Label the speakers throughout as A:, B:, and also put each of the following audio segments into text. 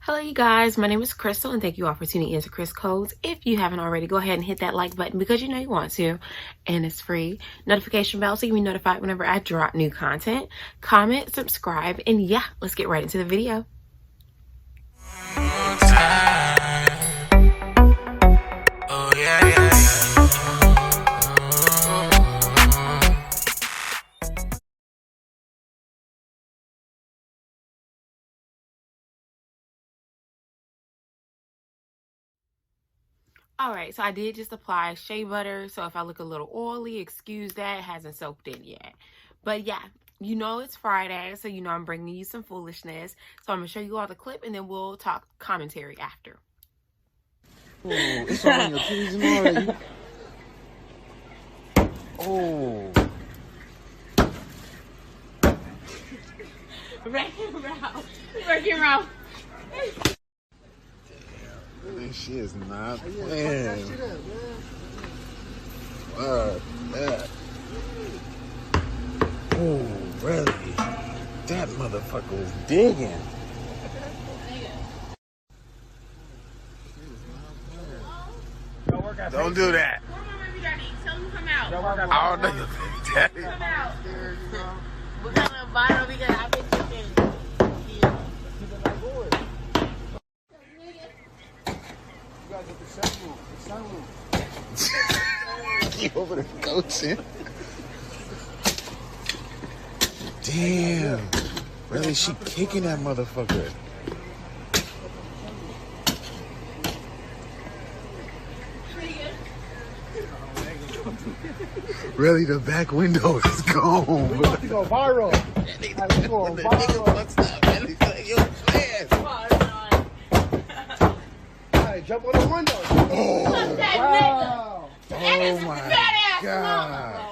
A: Hello you guys, my name is Crystal and thank you all for tuning in to Chris Codes. If you haven't already, go ahead and hit that like button because you know you want to, and it's free. Notification bell so you can be notified whenever I drop new content. Comment, subscribe, and yeah, let's get right into the video. Alright, so I did just apply shea butter, so if I look a little oily, excuse that, it hasn't soaked in yet. But yeah, you know it's Friday, so you know I'm bringing you some foolishness. So I'm going to show you all the clip, and then we'll talk commentary after.
B: Oh, it's on your teasing already. Oh.
A: Wrecking Ralph.
B: This shit is not playing. Yeah. Oh, really? That motherfucker was digging. Don't do that.
A: Tell him to come out.
B: I don't know your baby daddy.
A: Come out. What kind of bottle we got? I bet you can.
B: You over there coaching? Damn. Really, she kicking that motherfucker. Really, the back window is gone.
C: We about to go viral. We going viral. Hey, jump on the window.
B: Oh,
C: Wow.
B: oh my God.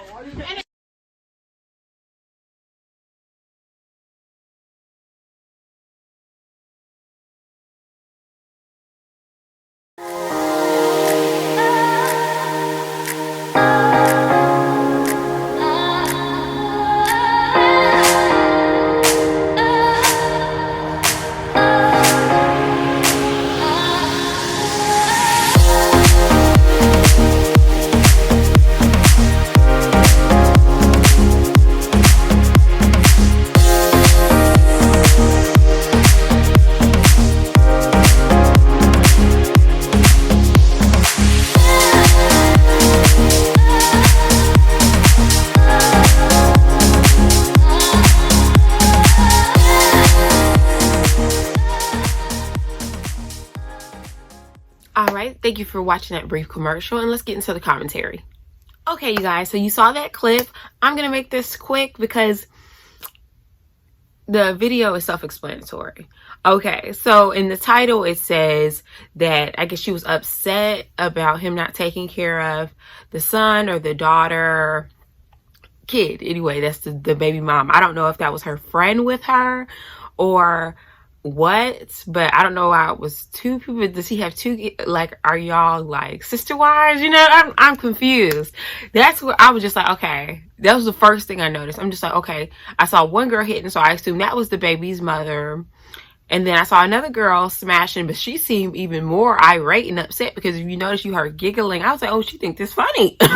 A: Alright, thank you for watching that brief commercial, and let's get into the commentary. Okay, you guys, so you saw that clip. I'm going to make this quick because the video is self-explanatory. Okay, so in the title it says that I guess she was upset about him not taking care of the son or the daughter, kid. Anyway, that's the baby mom. I don't know if that was her friend with her or what, but I don't know why it was two people. Does he have two? Like, are y'all like sister wives? You know, I'm confused. That's what I was just like, okay, that was the first thing I noticed. I'm just like, okay, I saw one girl hitting, so I assumed that was the baby's mother. And then I saw another girl smashing, but she seemed even more irate and upset because if you notice, you heard giggling. I was like, oh, she think this funny. You think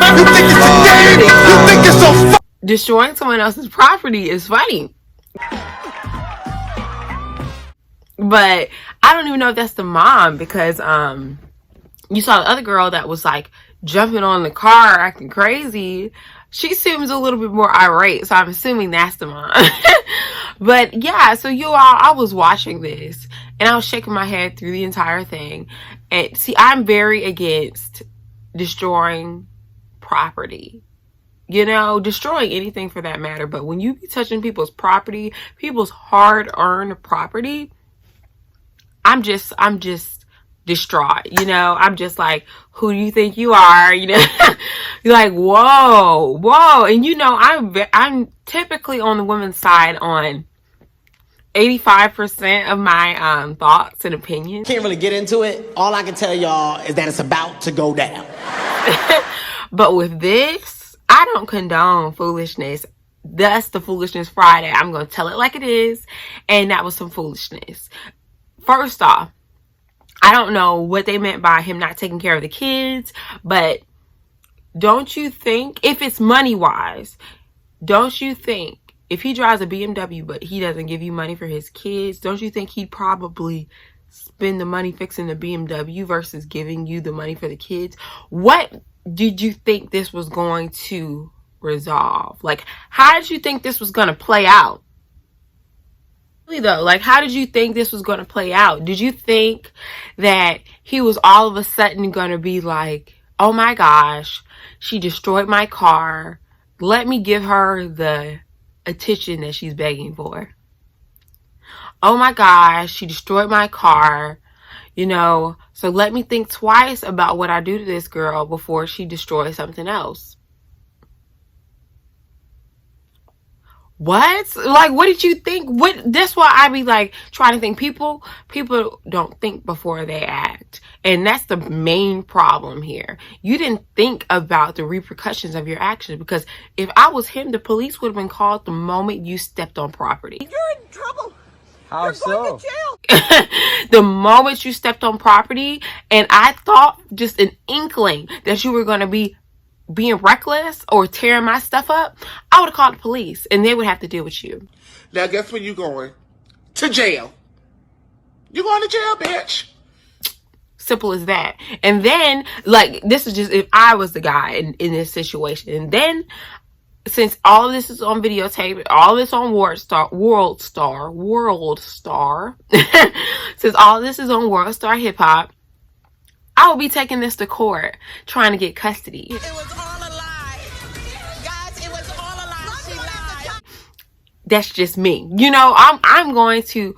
A: it's so funny? Destroying someone else's property is funny. But I don't even know if that's the mom because you saw the other girl that was like jumping on the car acting crazy. She seems a little bit more irate, so I'm assuming that's the mom. But yeah, so you all, I was watching this and I was shaking my head through the entire thing. And see, I'm very against destroying property. You know, destroying anything for that matter. But when you be touching people's property, people's hard-earned property, I'm just distraught, you know. I'm just like, who do you think you are? You know, you're like, whoa. And you know, I'm typically on the woman's side on 85% of my thoughts and opinions.
D: Can't really get into it. All I can tell y'all is that it's about to go down.
A: But with this, I don't condone foolishness. That's the Foolishness Friday. I'm going to tell it like it is. And that was some foolishness. first off, I don't know what they meant by him not taking care of the kids, but don't you think, if it's money wise, don't you think if he drives a BMW but he doesn't give you money for his kids, don't you think he'd probably spend the money fixing the BMW versus giving you the money for the kids? What did you think this was going to resolve? Like, how did you think this was going to play out? Really though, like, how did you think this was going to play out? Did you think that he was all of a sudden going to be like, oh my gosh, she destroyed my car, let me give her the attention that she's begging for? Oh my gosh, she destroyed my car, you know, so let me think twice about what I do to this girl before she destroys something else. What? Like, what did you think? That's why I be like trying to think. People don't think before they act. And that's the main problem here. You didn't think about the repercussions of your actions, because if I was him, the police would have been called the moment you stepped on property.
C: You're in trouble.
E: How
C: You're
E: so?
C: going to jail.
A: The moment you stepped on property, and I thought just an inkling that you were going to be being reckless or tearing my stuff up, I would have called the police and they would have to deal with you.
B: Now, guess where you going? To jail. You going to jail, bitch.
A: Simple as that. And then, like, this is just if I was the guy in this situation. And then, since all of this is on videotape, all of this on World Star, since all of this is on World Star Hip Hop, I will be taking this to court, trying to get custody.
C: It was all a lie. Guys, it was all a lie. She lied.
A: That's just me. You know, I'm going to,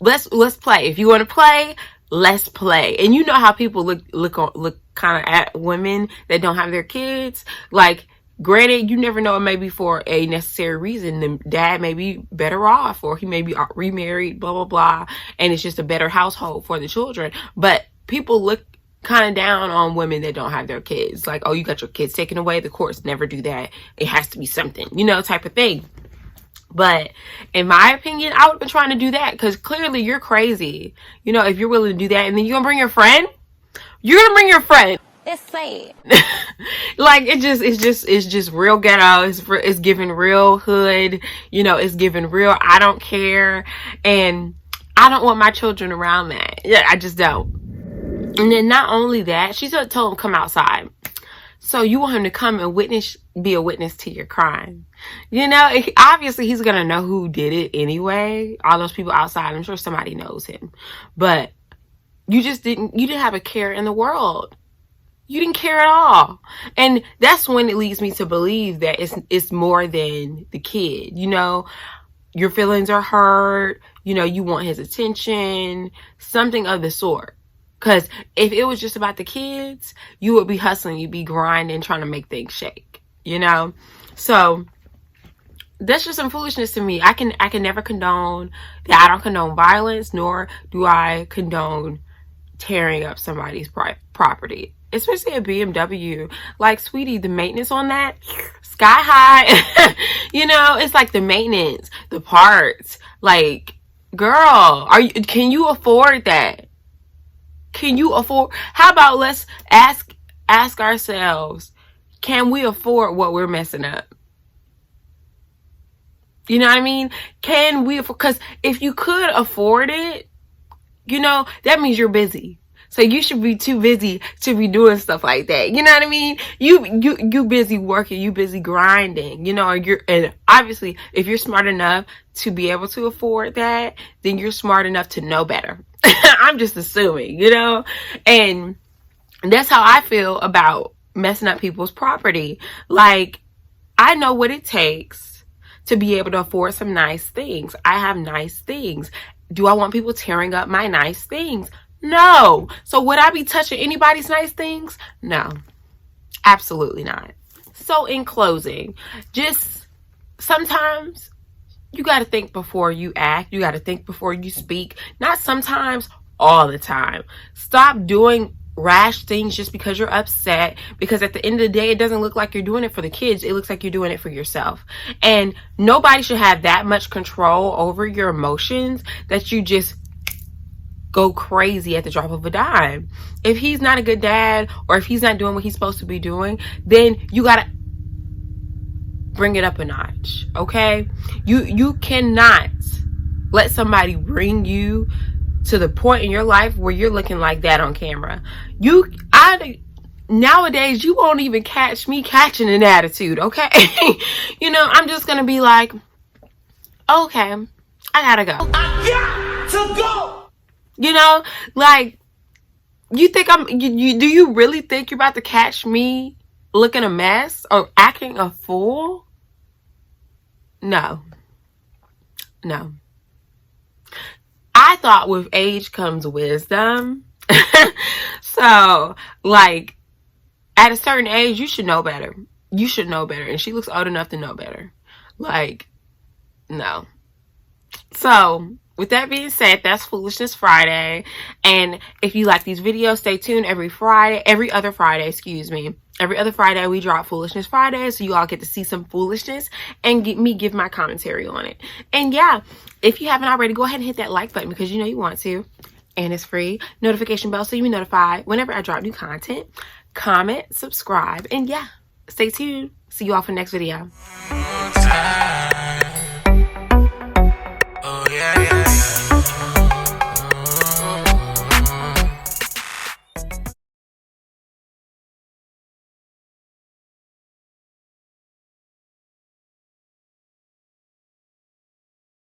A: let's play. If you want to play, let's play. And you know how people look kind of at women that don't have their kids. Like, granted, you never know, it may be for a necessary reason. The dad may be better off, or he may be remarried, blah, blah, blah. And it's just a better household for the children. But people look kind of down on women that don't have their kids. Like, oh, you got your kids taken away. The courts never do that. It has to be something, you know, type of thing. But in my opinion, I would have been trying to do that, because clearly you're crazy. You know, if you're willing to do that, and then you're going to bring your friend? You're going to bring your friend.
F: It's sad.
A: Like, it's just real ghetto. It's giving real hood. You know, it's giving real I don't care. And I don't want my children around that. Yeah, I just don't. And then not only that, she told him come outside. So you want him to come and be a witness to your crime. You know, obviously he's going to know who did it anyway. All those people outside, I'm sure somebody knows him. But you didn't have a care in the world. You didn't care at all. And that's when it leads me to believe that it's more than the kid. You know, your feelings are hurt. You know, you want his attention, something of the sort. Because if it was just about the kids, you would be hustling, you'd be grinding, trying to make things shake, you know? So that's just some foolishness to me. I can never condone that. I don't condone violence, nor do I condone tearing up somebody's property, especially a BMW. Like, sweetie, the maintenance on that, sky high. You know, it's like the maintenance, the parts. Like, girl, can you afford that? Can you afford? How about let's ask ourselves, can we afford what we're messing up? You know what I mean? Can we afford? Because if you could afford it, you know, that means you're busy. So you should be too busy to be doing stuff like that. You know what I mean? You busy working, you busy grinding, you know, and obviously if you're smart enough to be able to afford that, then you're smart enough to know better. I'm just assuming, you know, and that's how I feel about messing up people's property. Like, I know what it takes to be able to afford some nice things. I have nice things. Do I want people tearing up my nice things? No. So would I be touching anybody's nice things? No, absolutely not. So in closing, just sometimes you got to think before you act. You got to think before you speak. Not sometimes, all the time. Stop doing rash things just because you're upset, because at the end of the day, it doesn't look like you're doing it for the kids. It looks like you're doing it for yourself. And nobody should have that much control over your emotions that you just go crazy at the drop of a dime. If he's not a good dad, or if he's not doing what he's supposed to be doing, then you gotta bring it up a notch, okay? You cannot let somebody bring you to the point in your life where you're looking like that on camera. Nowadays, you won't even catch me catching an attitude, okay? You know, I'm just gonna be like, okay, I gotta go.
B: I got to go.
A: You know, like, you think do you really think you're about to catch me looking a mess or acting a fool? No. I thought with age comes wisdom. So, like, at a certain age, you should know better. You should know better. And she looks old enough to know better. Like, no. So, with that being said, that's Foolishness Friday. And if you like these videos, stay tuned every other Friday, Every other Friday, we drop Foolishness Friday, so you all get to see some foolishness and give my commentary on it. And yeah, if you haven't already, go ahead and hit that like button because you know you want to. And it's free. Notification bell so you'll be notified whenever I drop new content. Comment, subscribe, and yeah, stay tuned. See you all for the next video.